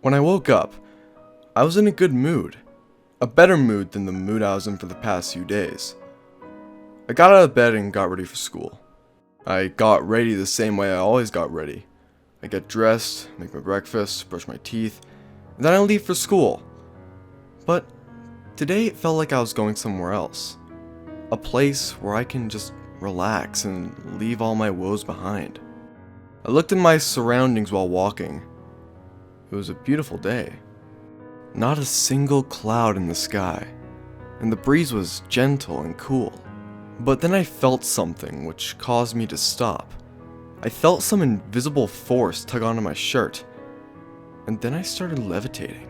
When I woke up, I was in a good mood. A better mood than the mood I was in for the past few days. I got out of bed and got ready for school. I got ready the same way I always got ready. I get dressed, make my breakfast, brush my teeth, and then I leave for school. But today it felt like I was going somewhere else. A place where I can just relax and leave all my woes behind. I looked at my surroundings while walking. It was a beautiful day. Not a single cloud in the sky, and the breeze was gentle and cool. But then I felt something which caused me to stop. I felt some invisible force tug onto my shirt, and then I started levitating.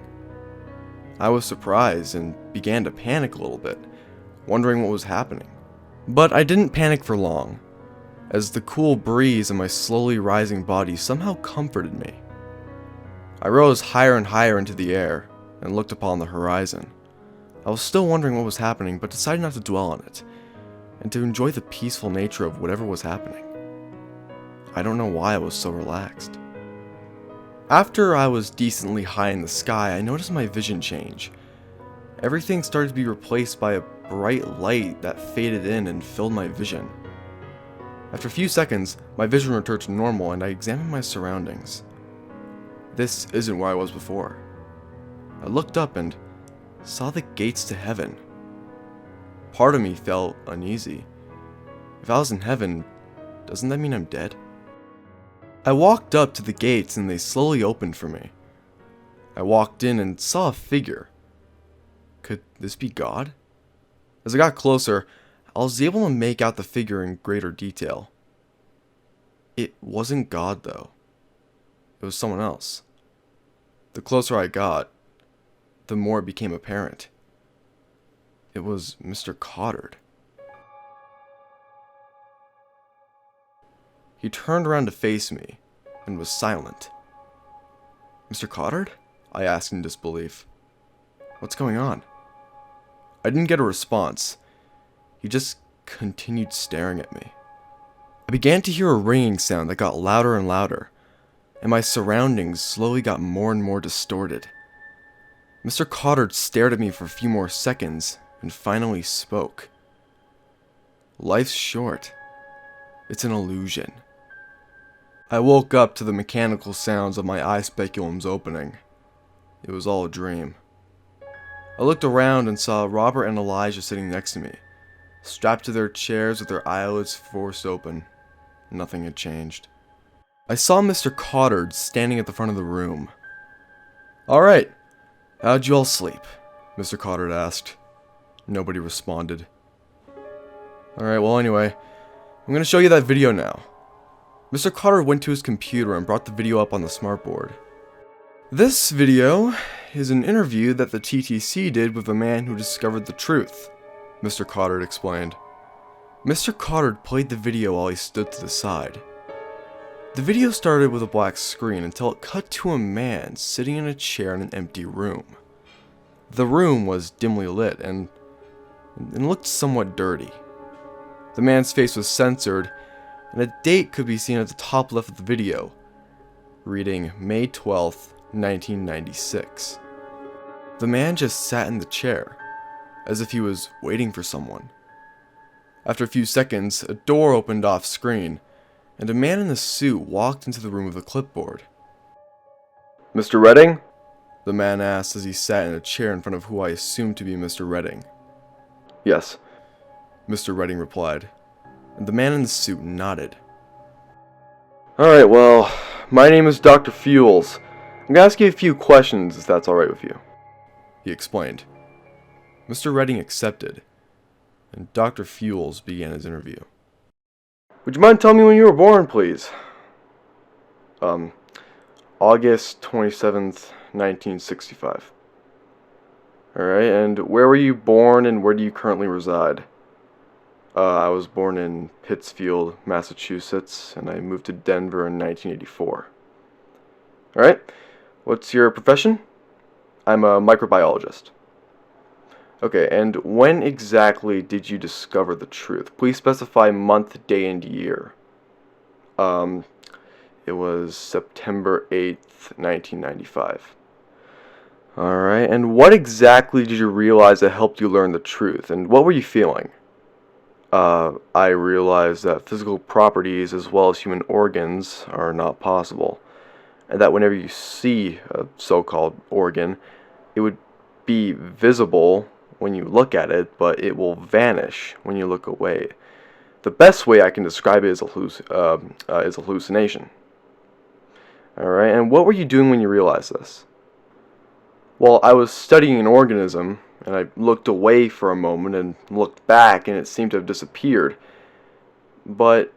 I was surprised and began to panic a little bit, wondering what was happening. But I didn't panic for long, as the cool breeze and my slowly rising body somehow comforted me. I rose higher and higher into the air and looked upon the horizon. I was still wondering what was happening, but decided not to dwell on it, and to enjoy the peaceful nature of whatever was happening. I don't know why I was so relaxed. After I was decently high in the sky, I noticed my vision change. Everything started to be replaced by a bright light that faded in and filled my vision. After a few seconds, my vision returned to normal and I examined my surroundings. This isn't where I was before. I looked up and saw the gates to heaven. Part of me felt uneasy. If I was in heaven, doesn't that mean I'm dead? I walked up to the gates and they slowly opened for me. I walked in and saw a figure. Could this be God? As I got closer, I was able to make out the figure in greater detail. It wasn't God though. It was someone else. The closer I got, the more it became apparent. It was Mr. Cottard. He turned around to face me and was silent. Mr. Cottard? I asked in disbelief. What's going on? I didn't get a response. He just continued staring at me. I began to hear a ringing sound that got louder and louder, and my surroundings slowly got more and more distorted. Mr. Cottard stared at me for a few more seconds and finally spoke. Life's short. It's an illusion. I woke up to the mechanical sounds of my eye speculums opening. It was all a dream. I looked around and saw Robert and Elijah sitting next to me, strapped to their chairs with their eyelids forced open. Nothing had changed. I saw Mr. Cottard standing at the front of the room. "Alright, how'd you all sleep?" Mr. Cottard asked. Nobody responded. Alright, well anyway, I'm gonna show you that video now. Mr. Cottard went to his computer and brought the video up on the smartboard. This video is an interview that the TTC did with a man who discovered the truth, Mr. Cottard explained. Mr. Cottard played the video while he stood to the side. The video started with a black screen until it cut to a man sitting in a chair in an empty room. The room was dimly lit and looked somewhat dirty. The man's face was censored, and a date could be seen at the top left of the video, reading May 12th, 1996. The man just sat in the chair, as if he was waiting for someone. After a few seconds, a door opened off screen, and a man in a suit walked into the room with a clipboard. "Mr. Redding?" the man asked as he sat in a chair in front of who I assumed to be Mr. Redding. "Yes," Mr. Redding replied, and the man in the suit nodded. "Alright, well, my name is Dr. Fuels. I'm gonna ask you a few questions if that's alright with you," he explained. Mr. Redding accepted, and Dr. Fuels began his interview. "Would you mind telling me when you were born, please?" August 27th, 1965. Alright, and where were you born and where do you currently reside? I was born in Pittsfield, Massachusetts, and I moved to Denver in 1984. Alright, what's your profession? I'm a microbiologist. Okay, and when exactly did you discover the truth? Please specify month, day, and year. It was September 8th, 1995. Alright, and what exactly did you realize that helped you learn the truth, and what were you feeling? I realized that physical properties as well as human organs are not possible, and that whenever you see a so-called organ, it would be visible when you look at it, but it will vanish when you look away. The best way I can describe it is hallucination. Alright, and what were you doing when you realized this? Well, I was studying an organism, and I looked away for a moment and looked back, and it seemed to have disappeared. But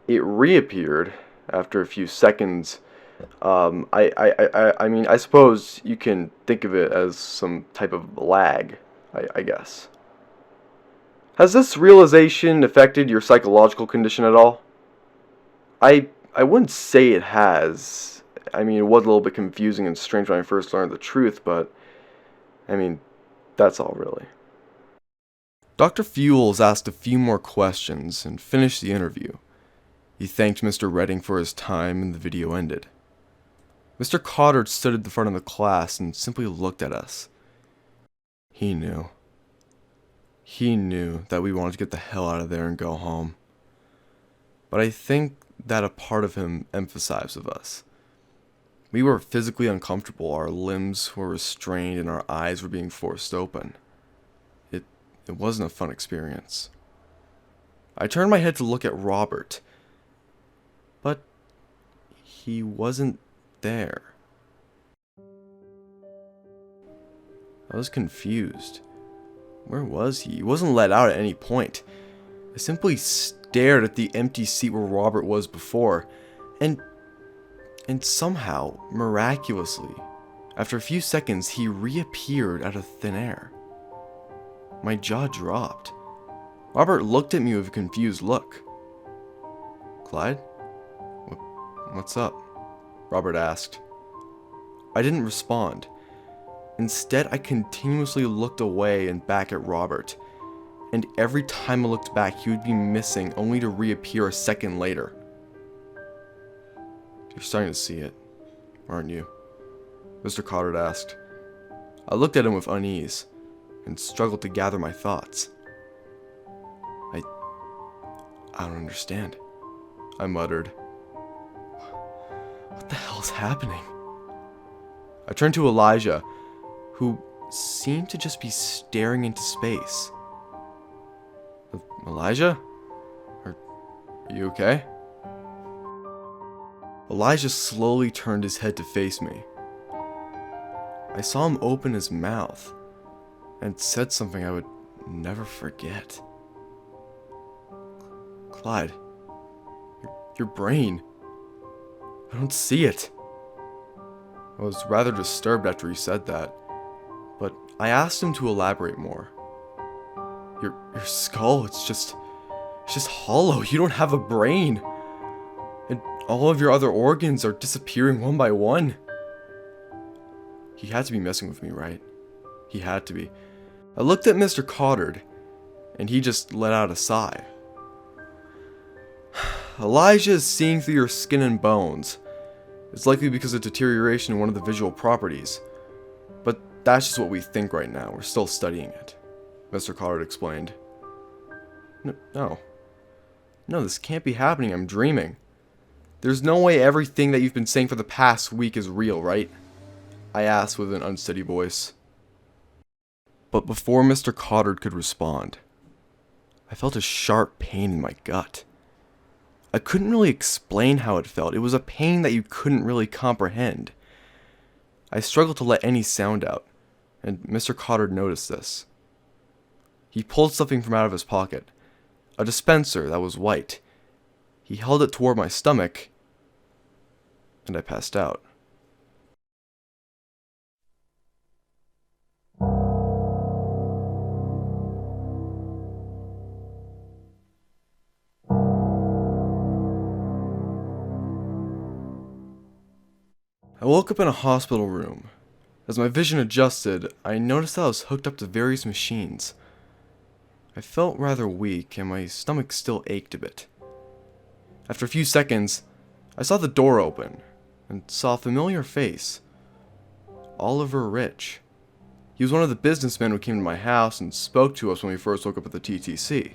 it reappeared after a few seconds. I mean, I suppose you can think of it as some type of lag, I guess. Has this realization affected your psychological condition at all? I wouldn't say it has. I mean, it was a little bit confusing and strange when I first learned the truth, but, I mean, that's all really. Dr. Fuels asked a few more questions and finished the interview. He thanked Mr. Redding for his time and the video ended. Mr. Cottard stood at the front of the class and simply looked at us. He knew. He knew that we wanted to get the hell out of there and go home. But I think that a part of him emphasized of us. We were physically uncomfortable, our limbs were restrained, and our eyes were being forced open. It wasn't a fun experience. I turned my head to look at Robert, but he wasn't there. I was confused. Where was he? He wasn't let out at any point. I simply stared at the empty seat where Robert was before, and somehow, miraculously, after a few seconds, he reappeared out of thin air. My jaw dropped. Robert looked at me with a confused look. Clyde? What's up? Robert asked. I didn't respond. Instead, I continuously looked away and back at Robert, and every time I looked back, he would be missing only to reappear a second later. You're starting to see it, aren't you? Mr. Cottard asked. I looked at him with unease and struggled to gather my thoughts. I don't understand, I muttered. What the hell is happening? I turned to Elijah, who seemed to just be staring into space. Elijah? Are you okay? Elijah slowly turned his head to face me. I saw him open his mouth and said something I would never forget. Clyde, your brain. I don't see it. I was rather disturbed after he said that, but I asked him to elaborate more. Your skull, it's just hollow. You don't have a brain. And all of your other organs are disappearing one by one. He had to be messing with me, right? He had to be. I looked at Mr. Cottard, and he just let out a sigh. Elijah is seeing through your skin and bones. It's likely because of deterioration in one of the visual properties. But that's just what we think right now. We're still studying it, Mr. Cottard explained. No, this can't be happening. I'm dreaming. There's no way everything that you've been saying for the past week is real, right? I asked with an unsteady voice. But before Mr. Cottard could respond, I felt a sharp pain in my gut. I couldn't really explain how it felt. It was a pain that you couldn't really comprehend. I struggled to let any sound out, and Mr. Cottard noticed this. He pulled something from out of his pocket, a dispenser that was white. He held it toward my stomach, and I passed out. I woke up in a hospital room. As my vision adjusted, I noticed that I was hooked up to various machines. I felt rather weak, and my stomach still ached a bit. After a few seconds, I saw the door open, and saw a familiar face. Oliver Rich. He was one of the businessmen who came to my house and spoke to us when we first woke up at the TTC.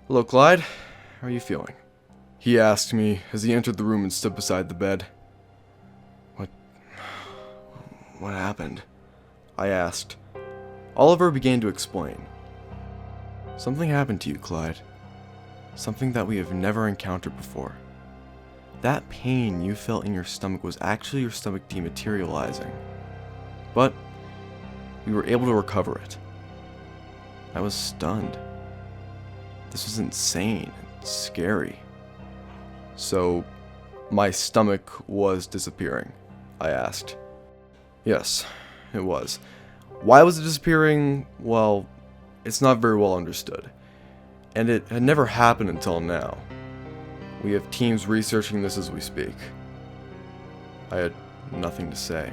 "Hello, Clyde. How are you feeling?" he asked me as he entered the room and stood beside the bed. What happened?" I asked. Oliver began to explain. "Something happened to you, Clyde. Something that we have never encountered before. That pain you felt in your stomach was actually your stomach dematerializing. But we were able to recover it." I was stunned. This was insane and scary. "So, my stomach was disappearing?" I asked. "Yes, it was. Why was it disappearing? Well, it's not very well understood. And it had never happened until now. We have teams researching this as we speak." I had nothing to say.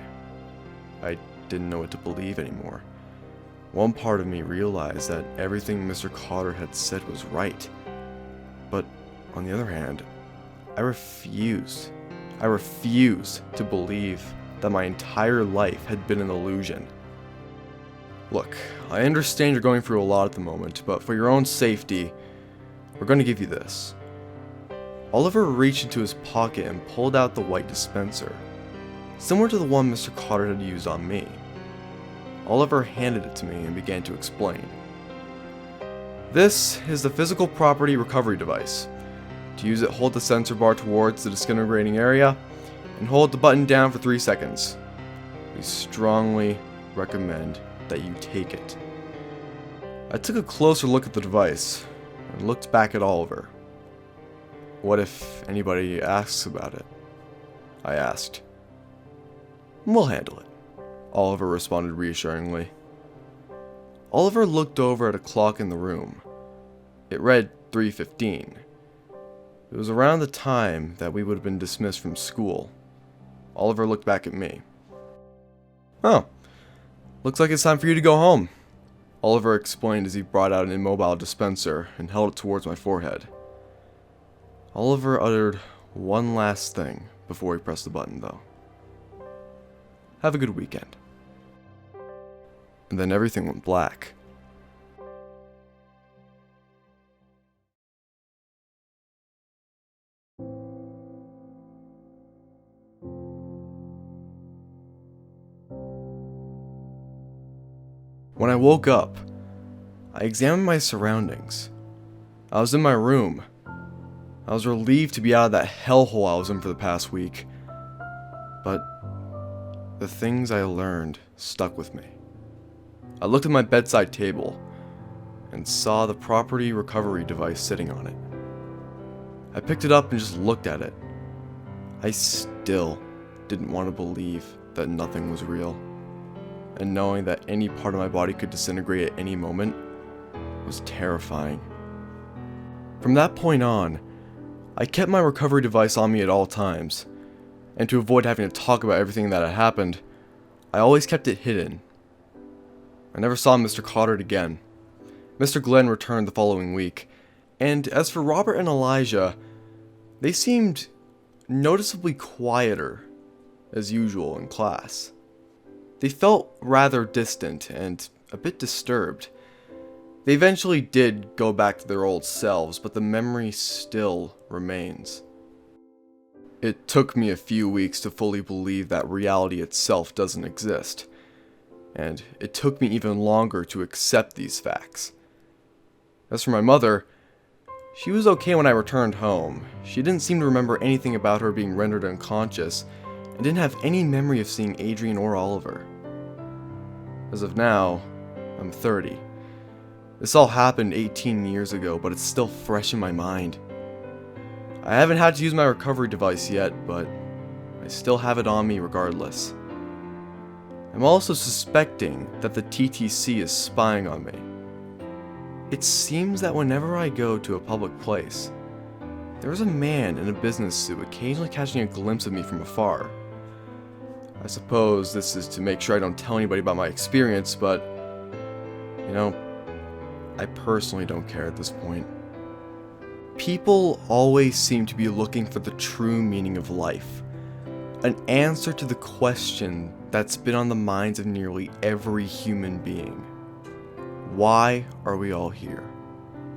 I didn't know what to believe anymore. One part of me realized that everything Mr. Cottard had said was right. But on the other hand, I refused to believe that my entire life had been an illusion. "Look, I understand you're going through a lot at the moment, but for your own safety, we're going to give you this." Oliver reached into his pocket and pulled out the white dispenser, similar to the one Mr. Cottard had used on me. Oliver handed it to me and began to explain. "This is the physical property recovery device. To use it, hold the sensor bar towards the disintegrating area and hold the button down for 3 seconds. We strongly recommend that you take it." I took a closer look at the device and looked back at Oliver. "What if anybody asks about it?" I asked. "We'll handle it," Oliver responded reassuringly. Oliver looked over at a clock in the room. It read 3:15. It was around the time that we would have been dismissed from school. Oliver looked back at me. "Oh, looks like it's time for you to go home," Oliver explained as he brought out an immobile dispenser and held it towards my forehead. Oliver uttered one last thing before he pressed the button, though. "Have a good weekend." And then everything went black. When I woke up, I examined my surroundings. I was in my room. I was relieved to be out of that hellhole I was in for the past week. But the things I learned stuck with me. I looked at my bedside table and saw the property recovery device sitting on it. I picked it up and just looked at it. I still didn't want to believe that nothing was real. And knowing that any part of my body could disintegrate at any moment was terrifying. From that point on, I kept my recovery device on me at all times, and to avoid having to talk about everything that had happened, I always kept it hidden. I never saw Mr. Cottard again. Mr. Glenn returned the following week, and as for Robert and Elijah, they seemed noticeably quieter as usual in class. They felt rather distant and a bit disturbed. They eventually did go back to their old selves, but the memory still remains. It took me a few weeks to fully believe that reality itself doesn't exist, and it took me even longer to accept these facts. As for my mother, she was okay when I returned home. She didn't seem to remember anything about her being rendered unconscious, and didn't have any memory of seeing Adrian or Oliver. As of now, I'm 30. This all happened 18 years ago, but it's still fresh in my mind. I haven't had to use my recovery device yet, but I still have it on me regardless. I'm also suspecting that the TTC is spying on me. It seems that whenever I go to a public place, there's a man in a business suit occasionally catching a glimpse of me from afar. I suppose this is to make sure I don't tell anybody about my experience, but, I personally don't care at this point. People always seem to be looking for the true meaning of life. An answer to the question that's been on the minds of nearly every human being. Why are we all here?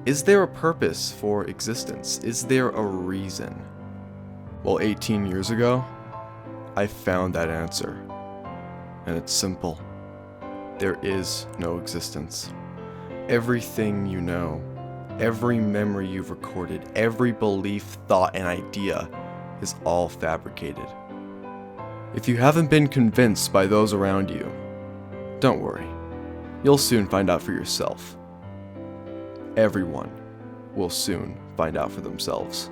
Is there a purpose for existence? Is there a reason? Well, 18 years ago, I found that answer. And it's simple. There is no existence. Everything you know, every memory you've recorded, every belief, thought, and idea is all fabricated. If you haven't been convinced by those around you, don't worry. You'll soon find out for yourself. Everyone will soon find out for themselves.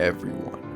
Everyone.